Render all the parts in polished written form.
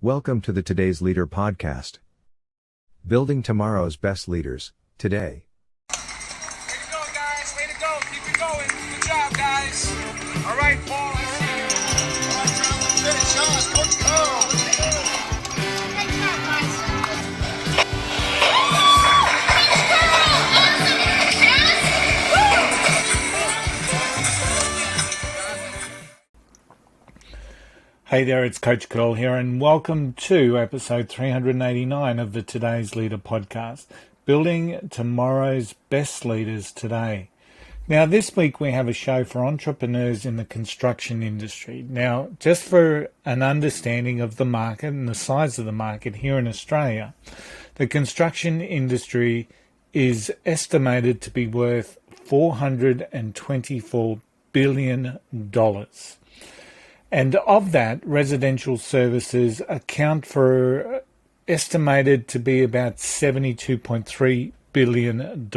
Welcome to the Today's Leader podcast. Building tomorrow's best leaders, today. Way to go, guys. Way to go. Keep it going. Good job, guys. All right, Paul, I see you. All right, Trevor, finish on. Coach Carl. Great job, guys. Hey there, it's Coach Curl here, and welcome to episode 389 of the Today's Leader podcast, Building Tomorrow's Best Leaders Today. Now, this week we have a show for entrepreneurs in the construction industry. Now, just for an understanding of the market and the size of the market here in Australia, the construction industry is estimated to be worth $424 billion. And of that, residential services account for estimated to be about $72.3 billion.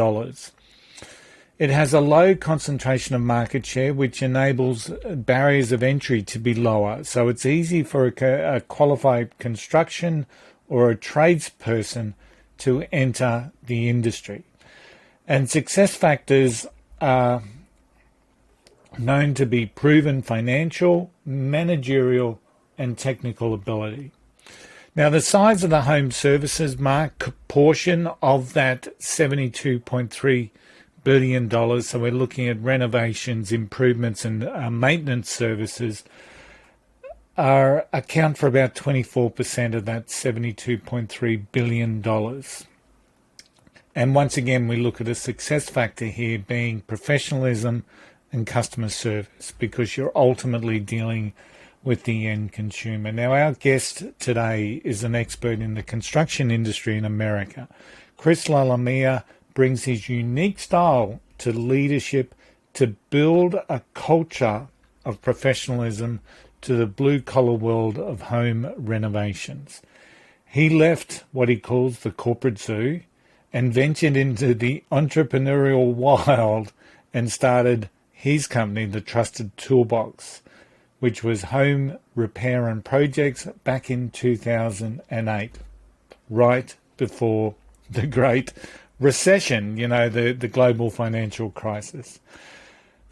It has a low concentration of market share, which enables barriers of entry to be lower. So it's easy for a qualified construction or a tradesperson to enter the industry. And success factors are known to be proven financial, managerial, and technical ability. Now, the size of the home services market portion of that $72.3 billion, so we're looking at renovations, improvements, and maintenance services, account for about 24% of that $72.3 billion. And once again, we look at a success factor here being professionalism and customer service, because you're ultimately dealing with the end consumer. Now, our guest today is an expert in the construction industry in America. Chirs Lalomia brings his unique style to leadership to build a culture of professionalism to the blue-collar world of home renovations. He left what he calls the corporate zoo and ventured into the entrepreneurial wild and started his company, the Trusted Toolbox, which was home repair and projects back in 2008, right before the Great Recession, the global financial crisis.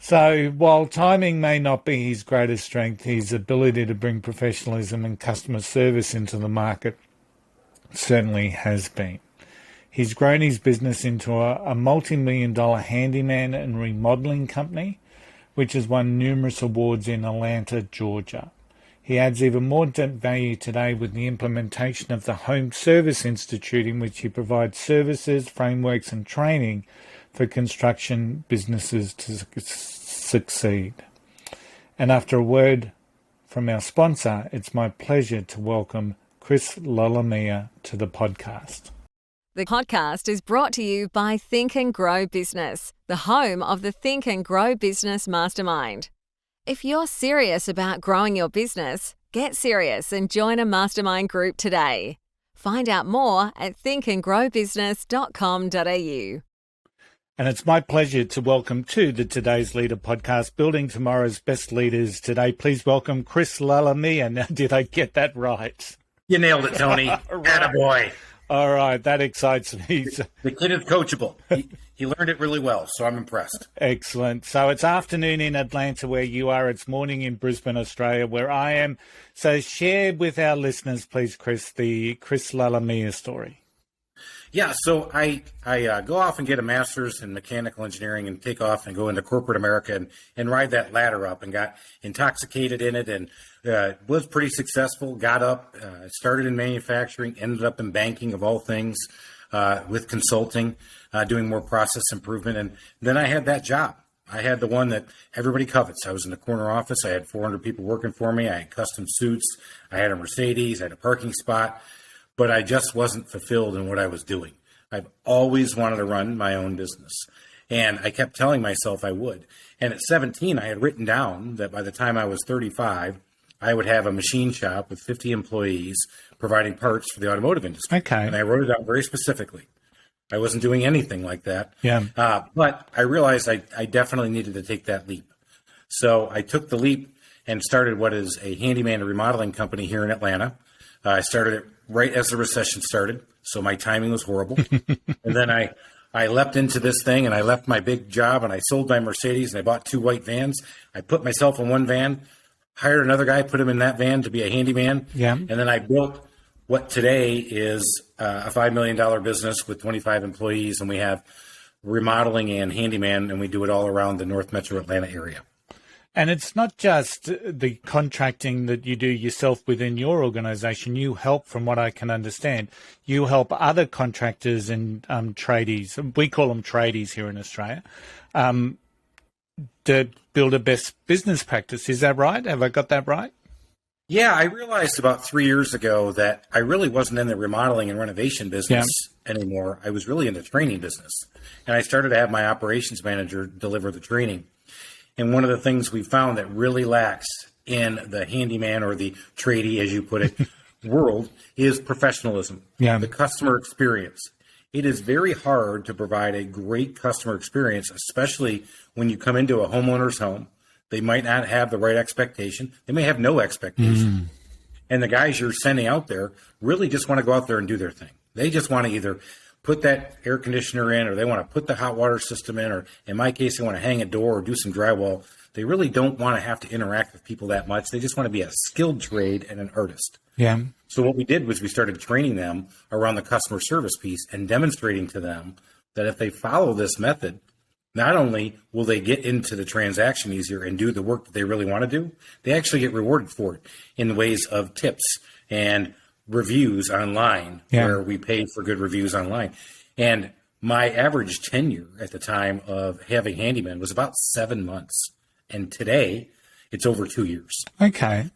So while timing may not be his greatest strength, his ability to bring professionalism and customer service into the market certainly has been. He's grown his business into a multi-million-dollar handyman and remodeling company, which has won numerous awards in Atlanta, Georgia. He adds even more value today with the implementation of the Home Service Institute, in which he provides services, frameworks, and training for construction businesses to succeed. And after a word from our sponsor, it's my pleasure to welcome Chirs Lalomia to the podcast. The podcast is brought to you by Think and Grow Business, the home of the Think and Grow Business Mastermind. If you're serious about growing your business, get serious and join a mastermind group today. Find out more at thinkandgrowbusiness.com.au. And it's my pleasure to welcome to the Today's Leader podcast, Building Tomorrow's Best Leaders Today. Please welcome Chirs Lalomia. Now, did I get that right? You nailed it, Tony. Attaboy. All right, that excites me. The kid is coachable. He learned it really well, so I'm impressed. Excellent. So it's afternoon in Atlanta where you are. It's morning in Brisbane, Australia, where I am. So share with our listeners, please, Chirs, the Chirs Lalomia story. Yeah, so I go off and get a master's in mechanical engineering and take off and go into corporate America and ride that ladder up, and got intoxicated in it and was pretty successful, got up, started in manufacturing, ended up in banking of all things, with consulting, doing more process improvement. And then I had that job. I had the one that everybody covets. I was in the corner office. I had 400 people working for me. I had custom suits. I had a Mercedes. I had a parking spot. But I just wasn't fulfilled in what I was doing. I've always wanted to run my own business. And I kept telling myself I would. And at 17, I had written down that by the time I was 35, I would have a machine shop with 50 employees providing parts for the automotive industry. Okay. And I wrote it out very specifically. I wasn't doing anything like that. Yeah. But I realized I definitely needed to take that leap. So I took the leap and started what is a handyman and remodeling company here in Atlanta. I started it right as the recession started, so my timing was horrible. And then I leapt into this thing, and I left my big job, and I sold my Mercedes, and I bought 2 white vans. I put myself in one van, hired another guy, put him in that van to be a handyman. Yeah. And then I built what today is a $5 million business with 25 employees, and we have remodeling and handyman, and we do it all around the North Metro Atlanta area. And it's not just the contracting that you do yourself within your organization. You help, from what I can understand, you help other contractors and tradies, we call them tradies here in Australia, to build a best business practice. Is that right? Have I got that right? Yeah, I realized about 3 years ago that I really wasn't in the remodeling and renovation business anymore. I was really in the training business. And I started to have my operations manager deliver the training. And one of the things we found that really lacks in the handyman, or the tradie, as you put it, world, is professionalism, the customer experience. It is very hard to provide a great customer experience, especially when you come into a homeowner's home. They might not have the right expectation. They may have no expectation. And the guys you're sending out there really just want to go out there and do their thing. They just want to either put that air conditioner in, or they want to put the hot water system in, or in my case, they want to hang a door or do some drywall. They really don't want to have to interact with people that much. They just want to be a skilled trade and an artist. Yeah. So what we did was we started training them around the customer service piece and demonstrating to them that if they follow this method, not only will they get into the transaction easier and do the work that they really want to do, they actually get rewarded for it in ways of tips and reviews online, where we pay for good reviews online. And my average tenure at the time of having handyman was about 7 months. And today it's over 2 years. Okay.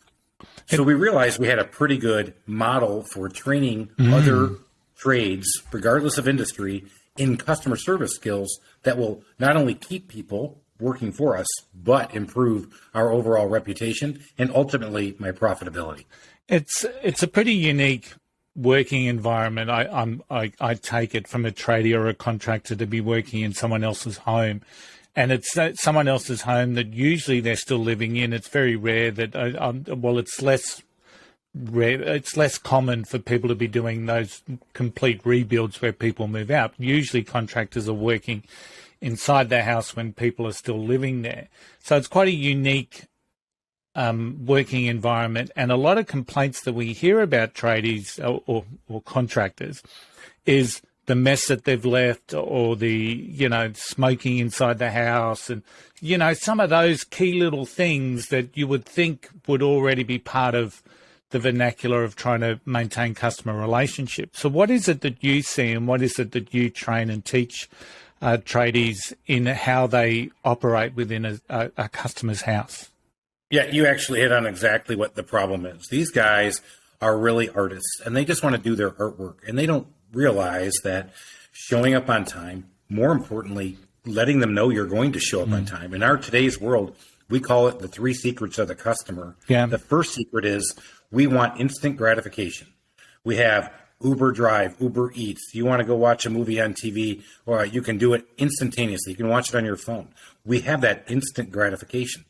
So we realized we had a pretty good model for training other trades, regardless of industry, in customer service skills that will not only keep people working for us, but improve our overall reputation and ultimately my profitability. It's a pretty unique working environment. I take it, from a tradie or a contractor, to be working in someone else's home, and it's someone else's home that usually they're still living in. It's very rare that it's less rare. It's less common for people to be doing those complete rebuilds where people move out. Usually contractors are working inside their house when people are still living there. So it's quite a unique working environment. And a lot of complaints that we hear about tradies or contractors is the mess that they've left, or the, smoking inside the house, and, some of those key little things that you would think would already be part of the vernacular of trying to maintain customer relationships. So what is it that you see, and what is it that you train and teach tradies in how they operate within a customer's house? Yeah, you actually hit on exactly what the problem is. These guys are really artists, and they just want to do their artwork, and they don't realize that showing up on time, more importantly, letting them know you're going to show up on time. In our today's world, we call it the 3 secrets of the customer. Yeah. The first secret is we want instant gratification. We have Uber Drive, Uber Eats. You want to go watch a movie on TV, or you can do it instantaneously. You can watch it on your phone. We have that instant gratification.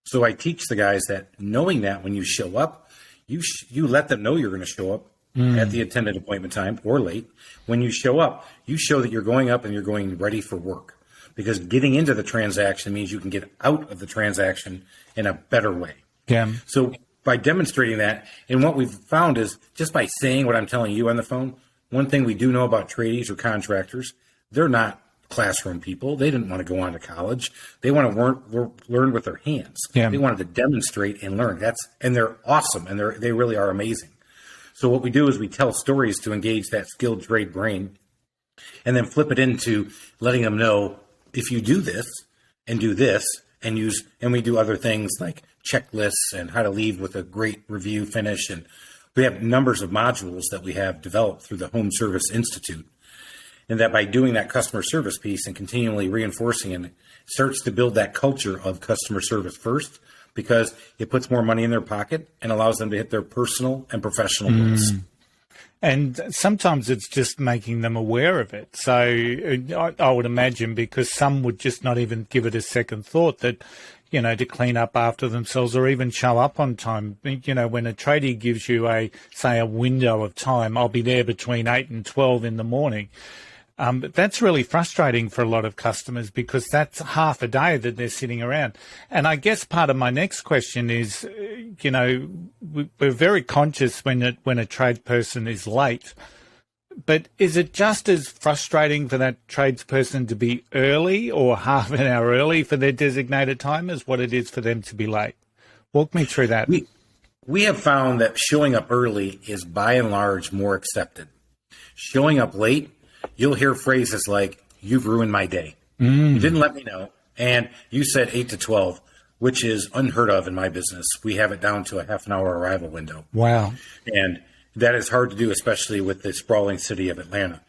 So I teach the guys that, knowing that when you show up, you let them know you're going to show up at the intended appointment time or late. When you show up, you show that you're going up and you're going ready for work, because getting into the transaction means you can get out of the transaction in a better way. Yeah. So by demonstrating that, and what we've found is just by saying what I'm telling you on the phone, one thing we do know about tradies or contractors, they're not classroom people. They didn't want to go on to college. They want to learn with their hands. Yeah. They wanted to demonstrate and learn. And they're awesome, and they really are amazing. So what we do is we tell stories to engage that skilled trade brain, and then flip it into letting them know, if you do this and do this and we do other things like checklists and how to leave with a great review finish. And we have numbers of modules that we have developed through the Home Service Institute. And that by doing that customer service piece and continually reinforcing it, starts to build that culture of customer service first, because it puts more money in their pocket and allows them to hit their personal and professional goals. And sometimes it's just making them aware of it. So I would imagine, because some would just not even give it a second thought, that, to clean up after themselves or even show up on time. When a tradie gives you a window of time, I'll be there between 8 and 12 in the morning. But that's really frustrating for a lot of customers because that's half a day that they're sitting around. And I guess part of my next question is, we're very conscious when a tradesperson is late, but is it just as frustrating for that tradesperson to be early or half an hour early for their designated time as what it is for them to be late? Walk me through that. We have found that showing up early is by and large more accepted. Showing up late, you'll hear phrases like, "You've ruined my day. You didn't let me know. And you said 8 to 12, which is unheard of in my business. We have it down to a half an hour arrival window." Wow. And that is hard to do, especially with the sprawling city of Atlanta.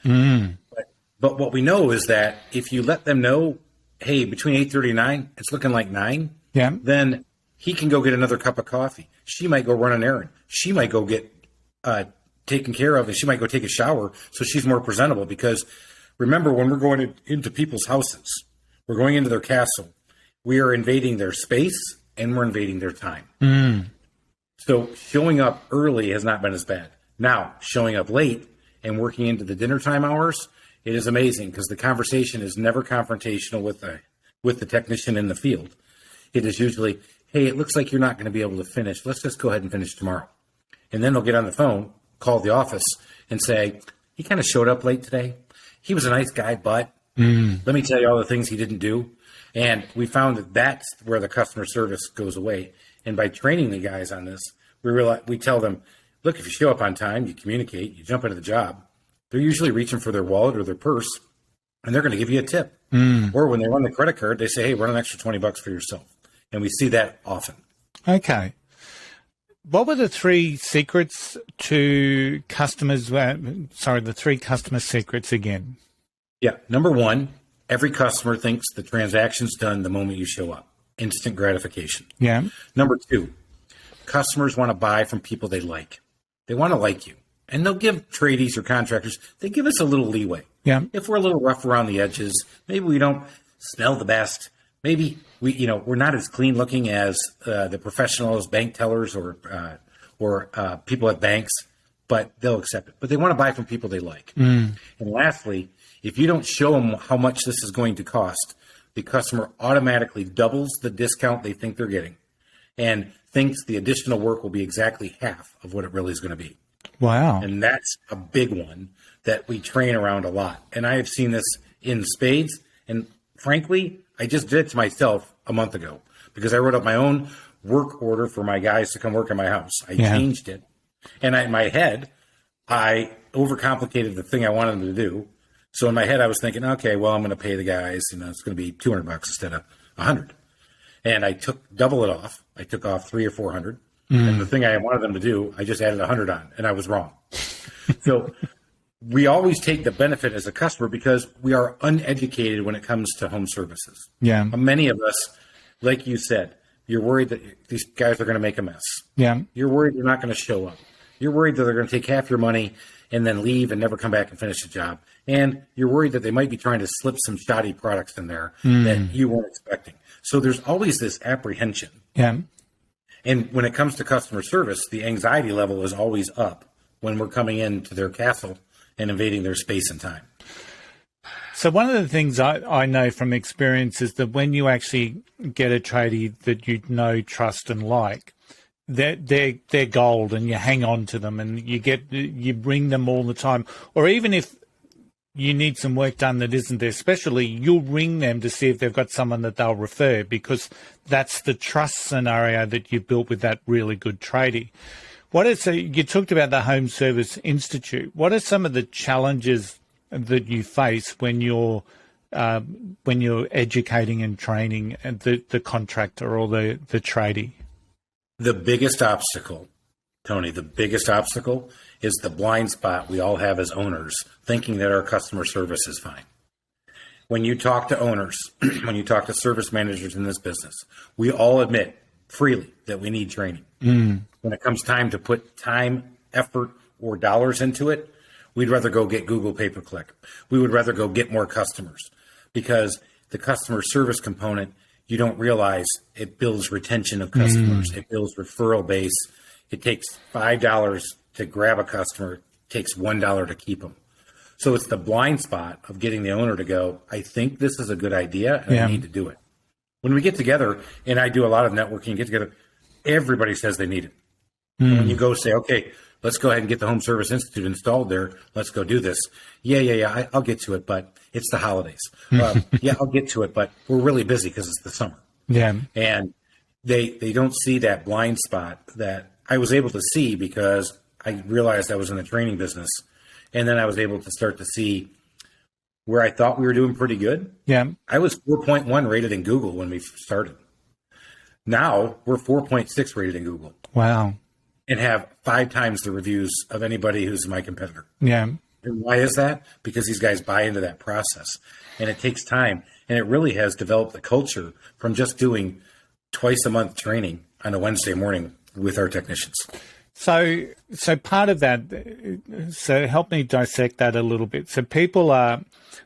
But what we know is that if you let them know, hey, between 8:30 and 9, it's looking like 9, then he can go get another cup of coffee. She might go run an errand. She might go get taken care of, and she might go take a shower so she's more presentable. Because remember, when we're going into people's houses, we're going into their castle, we are invading their space and we're invading their time. So showing up early has not been as bad. Now, showing up late and working into the dinner time hours, it is amazing because the conversation is never confrontational with the technician in the field. It is usually, "Hey, it looks like you're not going to be able to finish. Let's just go ahead and finish tomorrow." And then they'll get on the phone, call the office, and say, "He kind of showed up late today. He was a nice guy, but let me tell you all the things he didn't do." And we found that that's where the customer service goes away. And by training the guys on this, we tell them, look, if you show up on time, you communicate, you jump into the job, they're usually reaching for their wallet or their purse, and they're going to give you a tip. Or when they run the credit card, they say, "Hey, run an extra $20 for yourself." And we see that often. Okay. What were the three secrets to customers? The three customer secrets again. Yeah. Number one, every customer thinks the transaction's done the moment you show up. Instant gratification. Yeah. Number two, customers want to buy from people they like. They want to like you. And they'll give tradies or contractors, they give us a little leeway. Yeah. If we're a little rough around the edges, maybe we don't smell the best. Maybe we're not as clean looking as the professionals, bank tellers, or people at banks, but they'll accept it. But they want to buy from people they like. And lastly, if you don't show them how much this is going to cost, the customer automatically doubles the discount they think they're getting and thinks the additional work will be exactly half of what it really is going to be. Wow. And that's a big one that we train around a lot. And I have seen this in spades. And frankly, I just did it to myself a month ago because I wrote up my own work order for my guys to come work in my house. I changed it. And in my head, I overcomplicated the thing I wanted them to do. So in my head, I was thinking, okay, well, I'm going to pay the guys, it's going to be $200 instead of $100. And I took double it off. I took off $300 or $400. And the thing I wanted them to do, I just added $100 on, and I was wrong. So we always take the benefit as a customer because we are uneducated when it comes to home services. Yeah. Many of us, like you said, you're worried that these guys are going to make a mess. Yeah. You're worried they're not going to show up. You're worried that they're going to take half your money and then leave and never come back and finish the job. And you're worried that they might be trying to slip some shoddy products in there that you weren't expecting. So there's always this apprehension. Yeah. And when it comes to customer service, the anxiety level is always up when we're coming into their castle and invading their space and time. So one of the things I know from experience is that when you actually get a tradie that you know, trust and like, they're gold and you hang on to them and you bring them all the time. Or even if you need some work done that isn't their specialty, you'll ring them to see if they've got someone that they'll refer because that's the trust scenario that you built with that really good tradie. You talked about the Home Service Institute. What are some of the challenges that you face when you're educating and training the contractor or the tradie? The biggest obstacle, Tony, is the blind spot we all have as owners, thinking that our customer service is fine. When you talk to owners, when you talk to service managers in this business, we all admit freely that we need training. When it comes time to put time, effort, or dollars into it, we'd rather go get Google pay-per-click. We would rather go get more customers because the customer service component you don't realize it builds retention of customers. It builds referral base. It takes $5 to grab a customer. It takes $1 to keep them. So it's the blind spot of getting the owner to go, I think this is a good idea and I need to do it. When we get together, and I do a lot of networking, get together, everybody says they need it. And when you go say, okay, let's go ahead and get the Home Service Institute installed there. Let's go do this. Yeah. I'll get to it, but it's the holidays. Yeah, I'll get to it, but we're really busy because it's the summer. Yeah. And they don't see that blind spot that I was able to see because I realized I was in the training business. And then I was able to start to see where I thought we were doing pretty good. Yeah. I was 4.1 rated in Google when we started. Now we're 4.6 rated in Google. Wow. And have 5 times the reviews of anybody who's my competitor. Yeah. And why is that? Because these guys buy into that process. And it takes time. And it really has developed the culture from just doing twice a month training on a Wednesday morning with our technicians. So part of that, so help me dissect that a little bit. So people are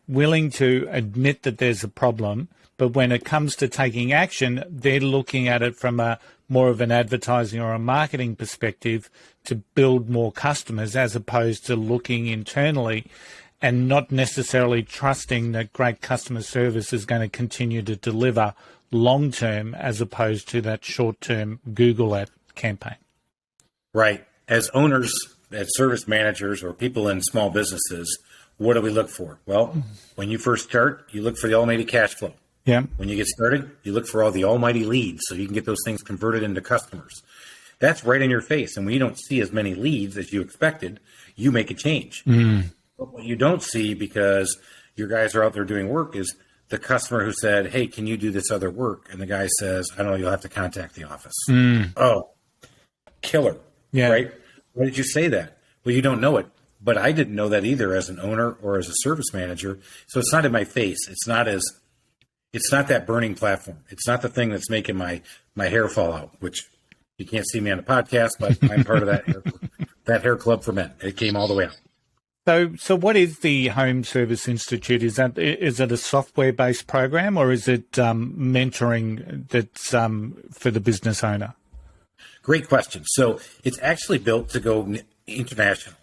willing to admit that there's a problem, but when it comes to taking action, they're looking at it from a more of an advertising or a marketing perspective to build more customers, as opposed to looking internally and not necessarily trusting that great customer service is going to continue to deliver long term, as opposed to that short term Google ad campaign. Right. As owners, as service managers, or people in small businesses, what do we look for? Well, when you first start, you look for the almighty cash flow. Yeah. When you get started, you look for all the almighty leads so you can get those things converted into customers. That's right in your face. And when you don't see as many leads as you expected, you make a change. But what you don't see, because your guys are out there doing work, is the customer who said, hey, can you do this other work? And the guy says, I don't know, you'll have to contact the office. Oh, killer. Yeah. Right? Why did you say that? Well, you don't know it. But I didn't know that either as an owner or as a service manager. So it's not in my face. It's not that burning platform. It's not the thing that's making my hair fall out, which you can't see me on a podcast, but I'm part of that hair club for men. It came all the way out. So what is the Home Service Institute? Is it a software-based program, or is it mentoring that's for the business owner? Great question. So it's actually built to go international.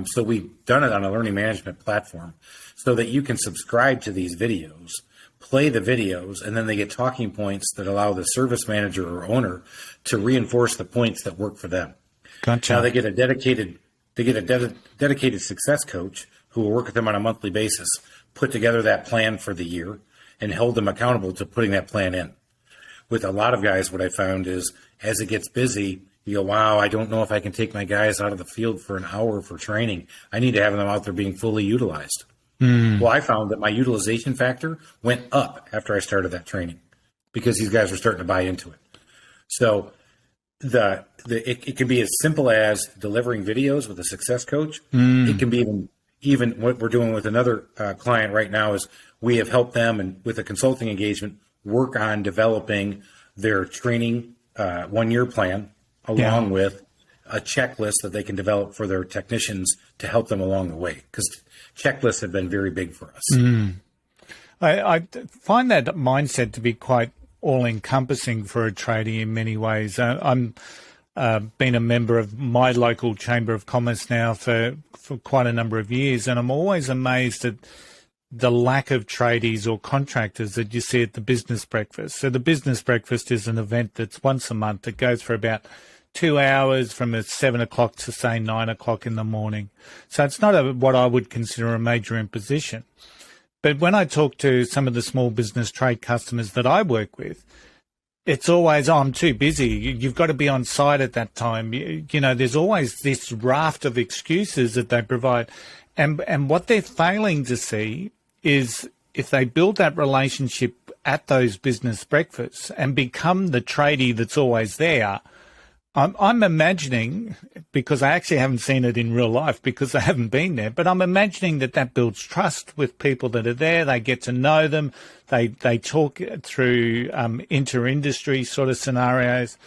So we've done it on a learning management platform so that you can subscribe to these videos, play the videos, and then they get talking points that allow the service manager or owner to reinforce the points that work for them. Gotcha. Now they get a dedicated success coach who will work with them on a monthly basis, put together that plan for the year, and hold them accountable to putting that plan in. With a lot of guys, what I found is as it gets busy, you go, wow, I don't know if I can take my guys out of the field for an hour for training. I need to have them out there being fully utilized. Well, I found that my utilization factor went up after I started that training because these guys were starting to buy into it. So it can be as simple as delivering videos with a success coach. It can be even what we're doing with another client right now is we have helped them, and with a consulting engagement, work on developing their training 1-year plan along with a checklist that they can develop for their technicians to help them along the way, because checklists have been very big for us. I find that mindset to be quite all-encompassing for a tradie in many ways. I'm been a member of my local Chamber of Commerce now for quite a number of years, and I'm always amazed at the lack of tradies or contractors that you see at the business breakfast. So the business breakfast is an event that's once a month that goes for about 2 hours from 7 o'clock to say 9 o'clock in the morning. So it's not what I would consider a major imposition. But when I talk to some of the small business trade customers that I work with, it's always, I'm too busy. You've got to be on site at that time. You know, there's always this raft of excuses that they provide. And what they're failing to see is if they build that relationship at those business breakfasts and become the tradie that's always there, I'm imagining, because I actually haven't seen it in real life because I haven't been there, but I'm imagining that builds trust with people that are there. They get to know them. They talk through inter-industry sort of scenarios,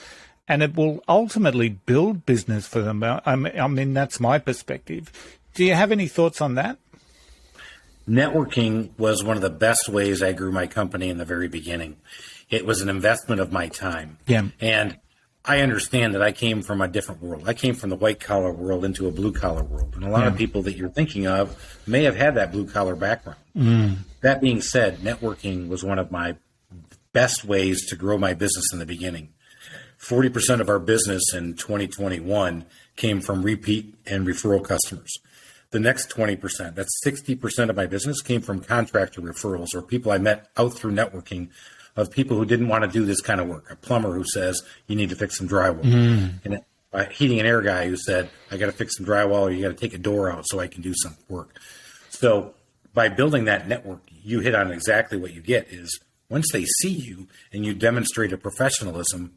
and it will ultimately build business for them. I mean, that's my perspective. Do you have any thoughts on that? Networking was one of the best ways I grew my company in the very beginning. It was an investment of my time. Yeah. And I understand that I came from a different world. I came from the white collar world into a blue collar world. And a lot of people that you're thinking of may have had that blue collar background. That being said, networking was one of my best ways to grow my business in the beginning. 40% of our business in 2021 came from repeat and referral customers. The next 20%, that's 60% of my business, came from contractor referrals or people I met out through networking of people who didn't want to do this kind of work. A plumber who says, you need to fix some drywall. And a heating and air guy who said, I got to fix some drywall or you got to take a door out so I can do some work. So by building that network, you hit on exactly what you get is once they see you and you demonstrate a professionalism,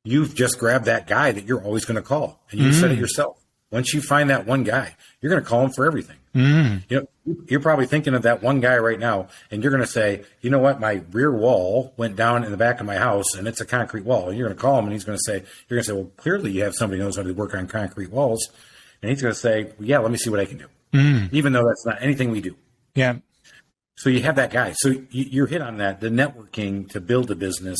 you've just grabbed that guy that you're always going to call. And you said it yourself. Once you find that one guy, you're going to call him for everything. You know, you're probably thinking of that one guy right now, and you're going to say, you know what, my rear wall went down in the back of my house, and it's a concrete wall. And you're going to call him, and he's going to say, you're going to say, well, clearly you have somebody who knows how to work on concrete walls. And he's going to say, well, yeah, let me see what I can do, even though that's not anything we do. Yeah. So you have that guy. So you're hit on that. The networking to build a business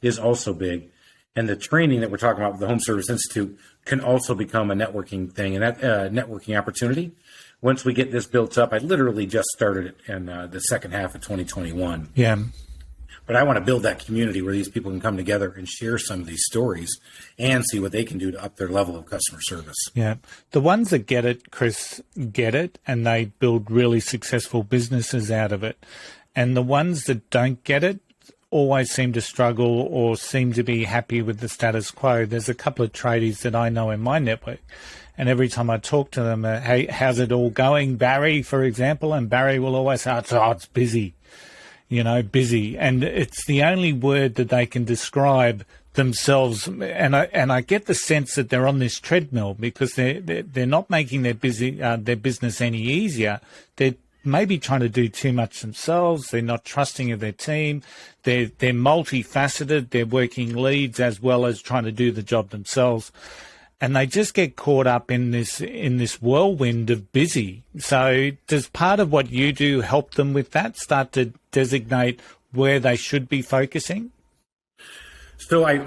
is also big. And the training that we're talking about with the Home Service Institute can also become a networking thing and that networking opportunity. Once we get this built up, I literally just started it in the second half of 2021. Yeah. But I want to build that community where these people can come together and share some of these stories and see what they can do to up their level of customer service. Yeah. The ones that get it, Chris, get it, and they build really successful businesses out of it. And the ones that don't get it always seem to struggle or seem to be happy with the status quo. There's a couple of tradies that I know in my network, and every time I talk to them, hey, how's it all going, Barry, for example? And Barry will always say, oh, it's busy, busy. And it's the only word that they can describe themselves. And I get the sense that they're on this treadmill because they're not making their business any easier. They're maybe trying to do too much themselves. They're not trusting of their team. They're multifaceted. They're working leads as well as trying to do the job themselves. And they just get caught up in this whirlwind of busy. So does part of what you do help them with that, start to designate where they should be focusing? So I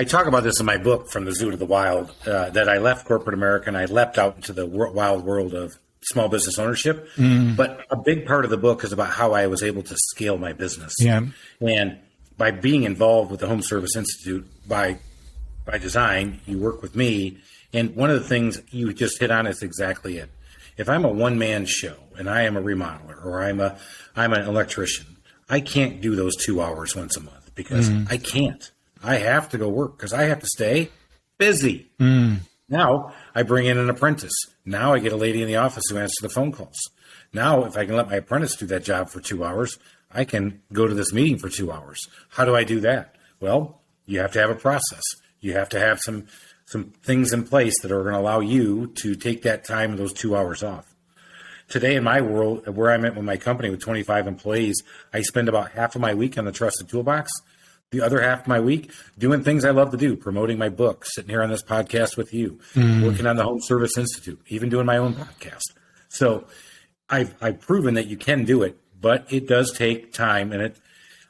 talk about this in my book, From the Zoo to the Wild, that I left corporate America and I leapt out into the wild world of small business ownership. But a big part of the book is about how I was able to scale my business. Yeah. And by being involved with the Home Service Institute, by design, you work with me. And one of the things you just hit on is exactly it. If I'm a one-man show and I am a remodeler or I'm an electrician, I can't do those 2 hours once a month because I can't. I have to go work because I have to stay busy. Now I bring in an apprentice. Now I get a lady in the office who answers the phone calls. Now, if I can let my apprentice do that job for 2 hours, I can go to this meeting for 2 hours. How do I do that? Well, you have to have a process. You have to have some things in place that are going to allow you to take that time and those 2 hours off. Today in my world, where I'm at with my company with 25 employees, I spend about half of my week on the Trusted Toolbox. The other half of my week doing things I love to do, promoting my book, sitting here on this podcast with you, working on the Home Service Institute, even doing my own podcast. So I've proven that you can do it, but it does take time. And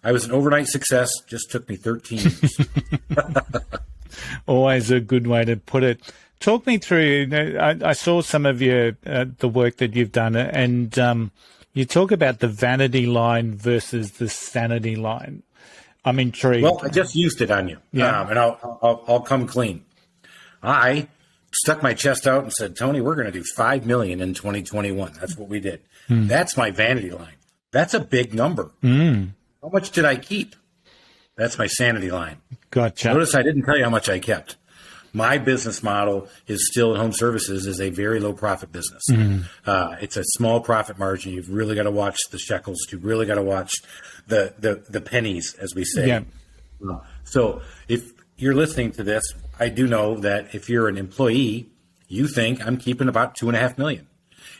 I was an overnight success, just took me 13 years. Always a good way to put it. Talk me through, I saw some of the work that you've done, and you talk about the vanity line versus the sanity line. I'm intrigued. Well, I just used it on you, and I'll come clean. I stuck my chest out and said, Tony, we're going to do $5 million in 2021. That's what we did. That's my vanity line. That's a big number. How much did I keep? That's my sanity line. Gotcha. Notice I didn't tell you how much I kept. My business model is still in home services is a very low profit business. It's a small profit margin. You've really got to watch the shekels. You've really got to watch the pennies, as we say. Yeah. So if you're listening to this, I do know that if you're an employee, you think I'm keeping about $2.5 million.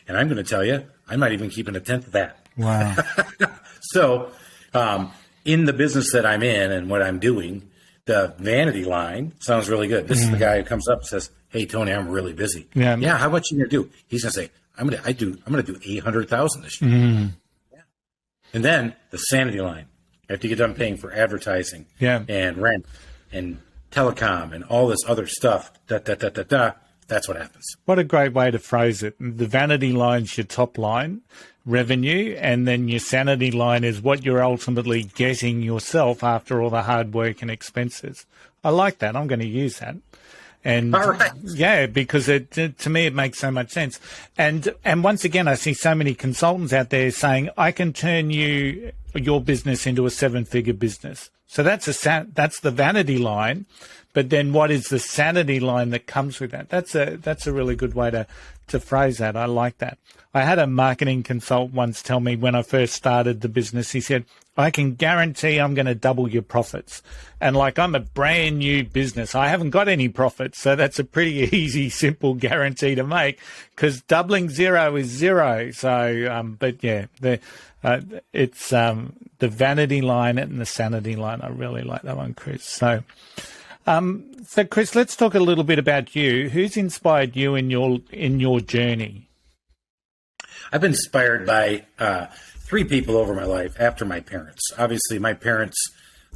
And I'm going to tell you, I'm not even keeping a tenth of that. Wow. So in the business that I'm in and what I'm doing, the vanity line sounds really good. This is the guy who comes up and says, hey, Tony, I'm really busy. Yeah, how much you going to do? He's going to say, I'm going to do $800,000 this year. Yeah. And then the sanity line. after you get done paying for advertising Yeah. and rent and telecom and all this other stuff, that's what happens. What a great way to phrase it. The vanity line's your top line, revenue, and then your sanity line is what you're ultimately getting yourself after all the hard work and expenses. I like that. I'm going to use that. And All right. yeah, because to me, it makes so much sense. And once again, I see so many consultants out there saying, I can turn your business into a 7-figure business. So that's the vanity line. But then what is the sanity line that comes with that? That's a really good way to phrase that. I like that. I had a marketing consultant once tell me when I first started the business, he said, I can guarantee I'm going to double your profits. And like, I'm a brand new business. I haven't got any profits. So that's a pretty easy, simple guarantee to make, because doubling zero is zero. So, but yeah, it's the vanity line and the sanity line. I really like that one, Chris. So Chris, let's talk a little bit about you. Who's inspired you in your journey? I've been inspired by 3 people over my life after my parents. Obviously, my parents,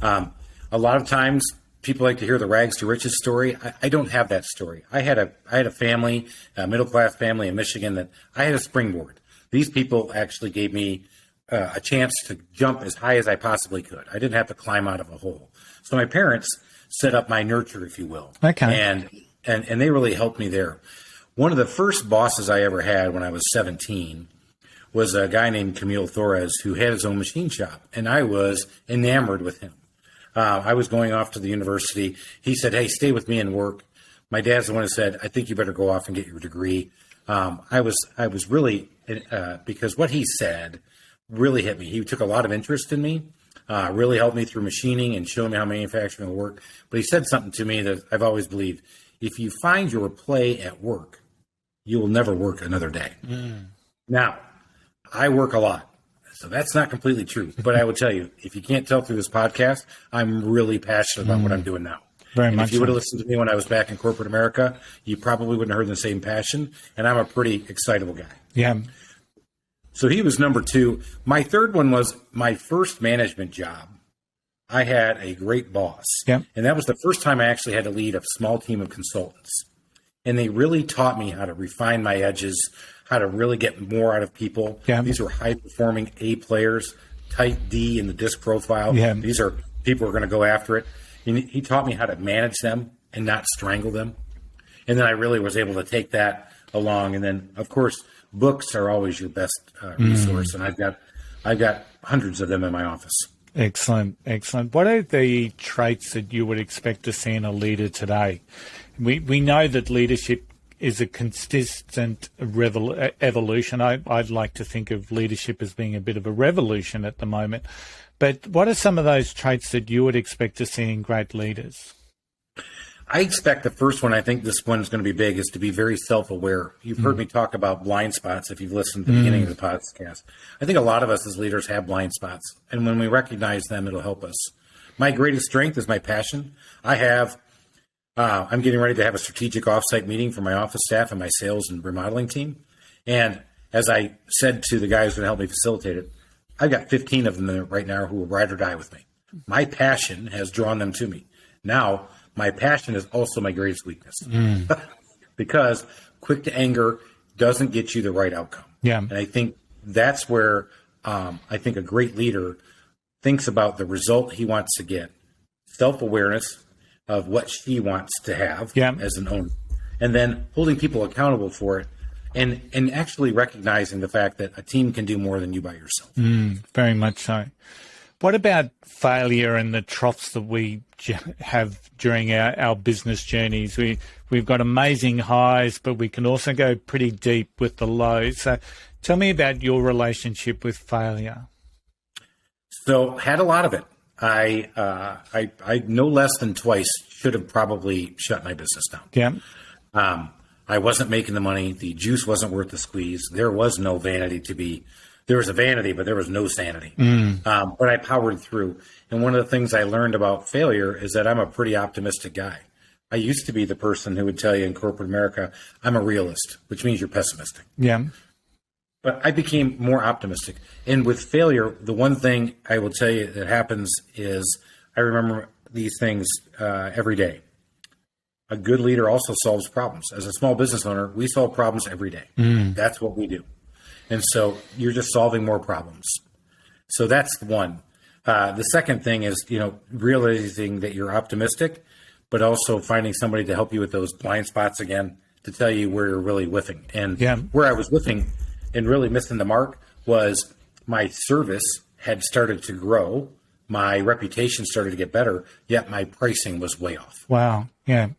a lot of times people like to hear the rags to riches story. I don't have that story. I had a family, a middle-class family in Michigan, that I had a springboard. These people actually gave me a chance to jump as high as I possibly could. I didn't have to climb out of a hole. So my parents set up my nurture, if you will. Okay. And they really helped me there. One of the first bosses I ever had when I was 17 was a guy named Camille Torres, who had his own machine shop, and I was enamored with him. I was going off to the university. He said, hey, stay with me and work. My dad's the one who said, I think you better go off and get your degree. I was really, because what he said really hit me. He took a lot of interest in me, really helped me through machining and showing me how manufacturing will work. But he said something to me that I've always believed. If you find your play at work, you will never work another day. Now, I work a lot, so that's not completely true. But I will tell you, if you can't tell through this podcast, I'm really passionate about what I'm doing now. Very and much if you would have so. listened to me when I was back in corporate America, you probably wouldn't have heard the same passion. And I'm a pretty excitable guy. Yeah. So he was number 2. My third one was my first management job. I had a great boss. Yeah. And that was the first time I actually had to lead a small team of consultants. And they really taught me how to refine my edges, how to really get more out of people. Yeah. These were high-performing A players, type D in the disc profile. Yeah. These are people who are going to go after it. And he taught me how to manage them and not strangle them. And then I really was able to take that along. And then, of course, books are always your best resource. And I've got hundreds of them in my office. Excellent. What are the traits that you would expect to see in a leader today? We know that leadership is a consistent evolution. I'd like to think of leadership as being a bit of a revolution at the moment. But what are some of those traits that you would expect to see in great leaders? I expect the first one, I think this one's going to be big, is to be very self-aware. You've heard me talk about blind spots if you've listened to the beginning of the podcast. I think a lot of us as leaders have blind spots. And when we recognize them, it'll help us. My greatest strength is my passion. I'm getting ready to have a strategic offsite meeting for my office staff and my sales and remodeling team. And as I said to the guys who helped me facilitate it, I've got 15 of them there right now who will ride or die with me. My passion has drawn them to me. Now, my passion is also my greatest weakness because quick to anger doesn't get you the right outcome. Yeah. And I think that's where I think a great leader thinks about the result he wants to get, self-awareness of what she wants to have as an owner, and then holding people accountable for it, and actually recognizing the fact that a team can do more than you by yourself. Very much so. What about failure and the troughs that we have during our business journeys? We've got amazing highs, but we can also go pretty deep with the lows. So tell me about your relationship with failure. So had a lot of it. I no less than twice should have probably shut my business down. Yeah. I wasn't making the money. The juice wasn't worth the squeeze. There was no vanity to be. There was a vanity, but there was no sanity. But I powered through. And one of the things I learned about failure is that I'm a pretty optimistic guy. I used to be the person who would tell you in corporate America, I'm a realist, which means you're pessimistic. Yeah. But I became more optimistic. And with failure, the one thing I will tell you that happens is I remember these things every day. A good leader also solves problems. As a small business owner, we solve problems every day. That's what we do. And so you're just solving more problems. So that's one. The second thing is, realizing that you're optimistic, but also finding somebody to help you with those blind spots again, to tell you where you're really whiffing. And where I was whiffing and really missing the mark was my service had started to grow. My reputation started to get better, yet my pricing was way off. Wow. Yeah.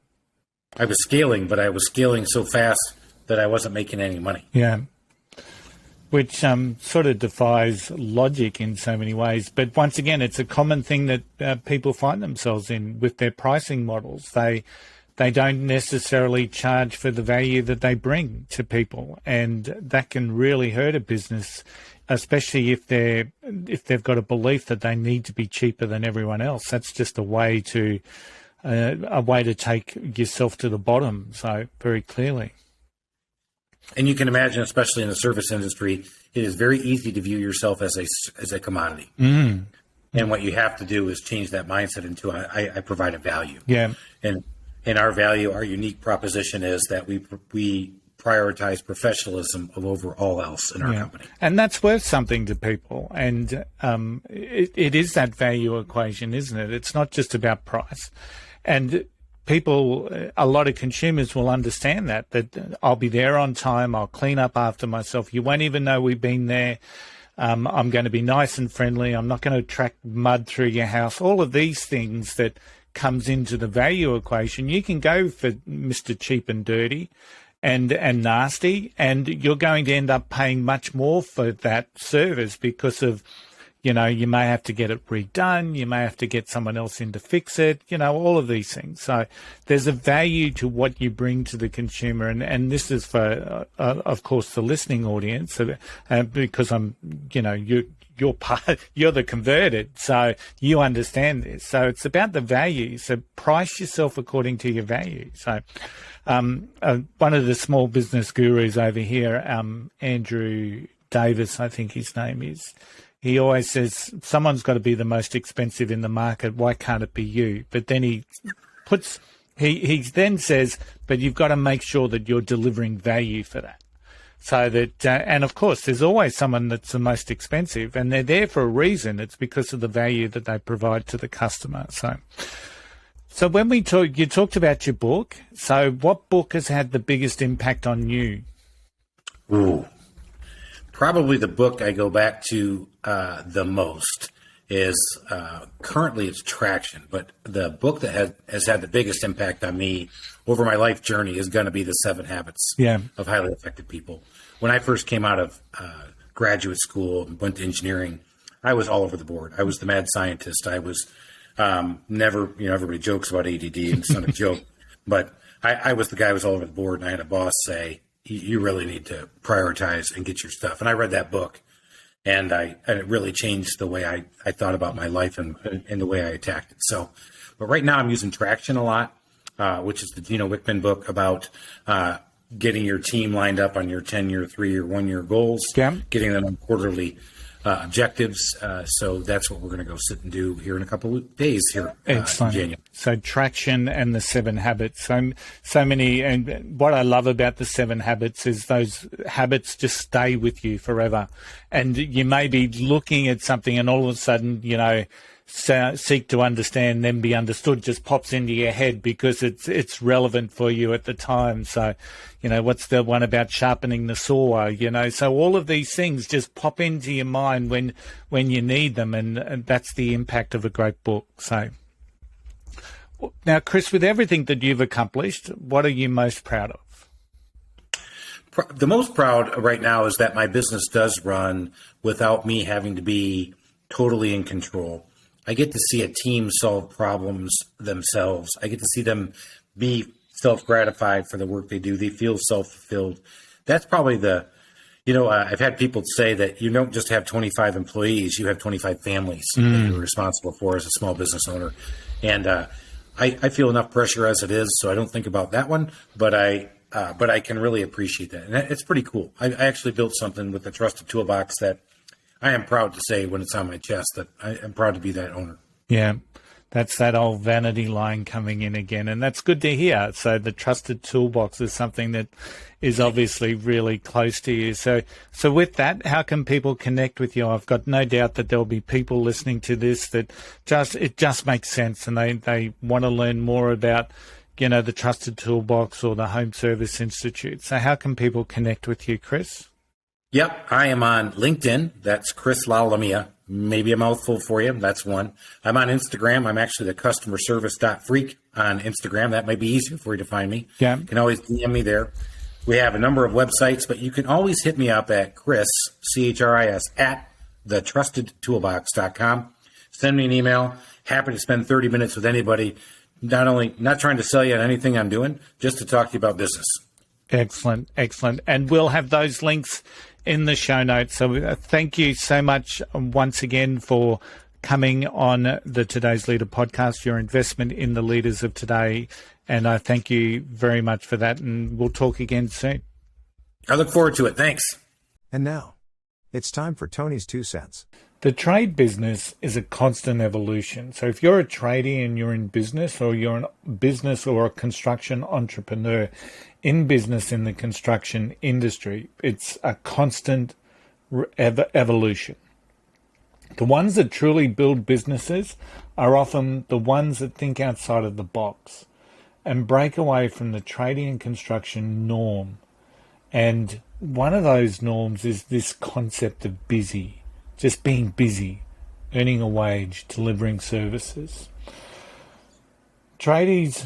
I was scaling, but I was scaling so fast that I wasn't making any money. Yeah. Which sort of defies logic in so many ways. But once again, it's a common thing that people find themselves in with their pricing models. They don't necessarily charge for the value that they bring to people, and that can really hurt a business, especially if they've got a belief that they need to be cheaper than everyone else. That's just a way to take yourself to the bottom. So very clearly. And you can imagine, especially in the service industry, it is very easy to view yourself as a commodity. And what you have to do is change that mindset into I provide a value. Yeah. And our value, our unique proposition is that we prioritize professionalism over all else in our company. And that's worth something to people. And it is that value equation, isn't it? It's not just about price. And people, a lot of consumers will understand that I'll be there on time, I'll clean up after myself, you won't even know we've been there, I'm going to be nice and friendly, I'm not going to track mud through your house. All of these things that comes into the value equation, you can go for Mr. Cheap and Dirty and nasty, and you're going to end up paying much more for that service because of, you may have to get it redone, you may have to get someone else in to fix it, all of these things. So there's a value to what you bring to the consumer. And this is for, of course, the listening audience, because you're the converted, so you understand this. So it's about the value. So price yourself according to your value. So one of the small business gurus over here, Andrew Davis, I think his name is, he always says, someone's got to be the most expensive in the market. Why can't it be you? But then he then says, but you've got to make sure that you're delivering value for that. So that, and of course, there's always someone that's the most expensive, and they're there for a reason. It's because of the value that they provide to the customer. So when you talked about your book. So what book has had the biggest impact on you? Ooh. Probably the book I go back to the most is currently it's Traction, but the book that has had the biggest impact on me over my life journey is going to be The 7 Habits of Highly Effective People. When I first came out of graduate school and went to engineering, I was all over the board. I was the mad scientist. I was never, everybody jokes about ADD and it's not a joke, but I was the guy who was all over the board, and I had a boss say, you really need to prioritize and get your stuff. And I read that book, and it really changed the way I thought about my life and the way I attacked it. So, but right now I'm using Traction a lot, which is the Gino Wickman book about getting your team lined up on your 10-year, 3-year, 1-year goals, getting them on quarterly objectives. So that's what we're going to go sit and do here in a couple of days here in January. So Traction and the 7 Habits. So many, and what I love about the 7 Habits is those habits just stay with you forever. And you may be looking at something and all of a sudden, seek to understand, then be understood just pops into your head because it's relevant for you at the time. So, what's the one about sharpening the saw? So all of these things just pop into your mind when you need them, and that's the impact of a great book. So now, Chris, with everything that you've accomplished, what are you most proud of? The most proud right now is that my business does run without me having to be totally in control. I get to see a team solve problems themselves. I get to see them be self-gratified for the work they do. They feel self-fulfilled. That's probably I've had people say that you don't just have 25 employees, you have 25 families that you're responsible for as a small business owner. And I feel enough pressure as it is, so I don't think about that one. But but I can really appreciate that. And it's pretty cool. I actually built something with the Trusted Toolbox that I am proud to say when it's on my chest that I am proud to be that owner. Yeah, that's that old vanity line coming in again, and that's good to hear. So the Trusted Toolbox is something that is obviously really close to you. So with that, how can people connect with you? I've got no doubt that there'll be people listening to this that it just makes sense, and they want to learn more about, the Trusted Toolbox or the Home Service Institute. So how can people connect with you, Chris? Yep, I am on LinkedIn. That's Chirs Lalomia. Maybe a mouthful for you. That's one. I'm on Instagram. I'm actually the customerservice.freak on Instagram. That might be easier for you to find me. Yeah. You can always DM me there. We have a number of websites, but you can always hit me up at Chris, C-H-R-I-S, at thetrustedtoolbox.com. Send me an email. Happy to spend 30 minutes with anybody. Not trying to sell you on anything I'm doing, just to talk to you about business. Excellent. And we'll have those links in the show notes. So thank you so much once again for coming on the Today's Leader podcast, your investment in the leaders of today. And I thank you very much for that. And we'll talk again soon. I look forward to it. Thanks. And now, it's time for Tony's 2 cents. The trade business is a constant evolution. So if you're a tradie and you're in business, or you're a business or a construction entrepreneur in business in the construction industry, it's a constant evolution. The ones that truly build businesses are often the ones that think outside of the box and break away from the trading and construction norm. And one of those norms is this concept of busy. Just being busy, earning a wage, delivering services. Tradies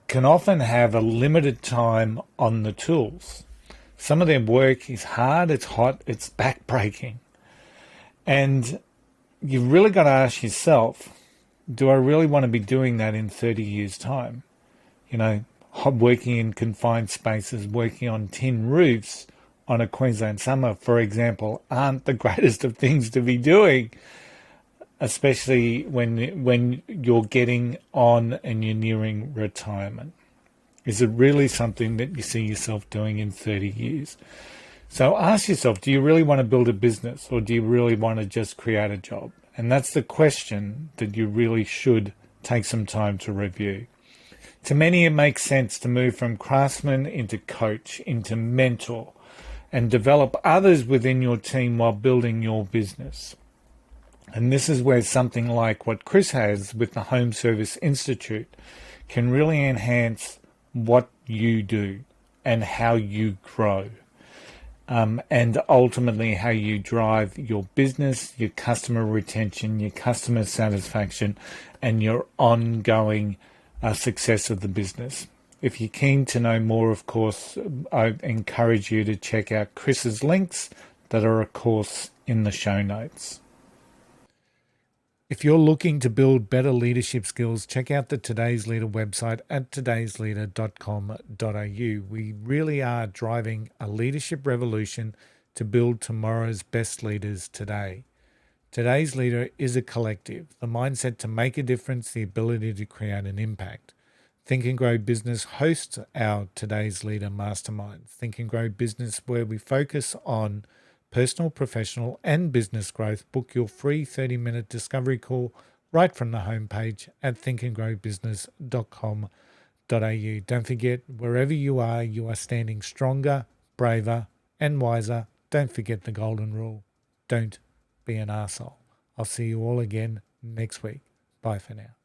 can often have a limited time on the tools. Some of their work is hard, it's hot, it's backbreaking. And you've really got to ask yourself, do I really want to be doing that in 30 years' time? Working in confined spaces, working on tin roofs, on a Queensland summer, for example, aren't the greatest of things to be doing, especially when you're getting on and you're nearing retirement. Is it really something that you see yourself doing in 30 years? So ask yourself, do you really want to build a business, or do you really want to just create a job? And that's the question that you really should take some time to review. To many, it makes sense to move from craftsman into coach, into mentor, and develop others within your team while building your business. And this is where something like what Chris has with the Home Service Institute can really enhance what you do and how you grow. And ultimately how you drive your business, your customer retention, your customer satisfaction, and your ongoing success of the business. If you're keen to know more, of course, I encourage you to check out Chris's links that are, of course, in the show notes. If you're looking to build better leadership skills, check out the Today's Leader website at todaysleader.com.au. We really are driving a leadership revolution to build tomorrow's best leaders today. Today's Leader is a collective, the mindset to make a difference, the ability to create an impact. Think and Grow Business hosts our Today's Leader Mastermind. Think and Grow Business, where we focus on personal, professional, and business growth. Book your free 30-minute discovery call right from the homepage at thinkandgrowbusiness.com.au. Don't forget, wherever you are standing stronger, braver, and wiser. Don't forget the golden rule. Don't be an arsehole. I'll see you all again next week. Bye for now.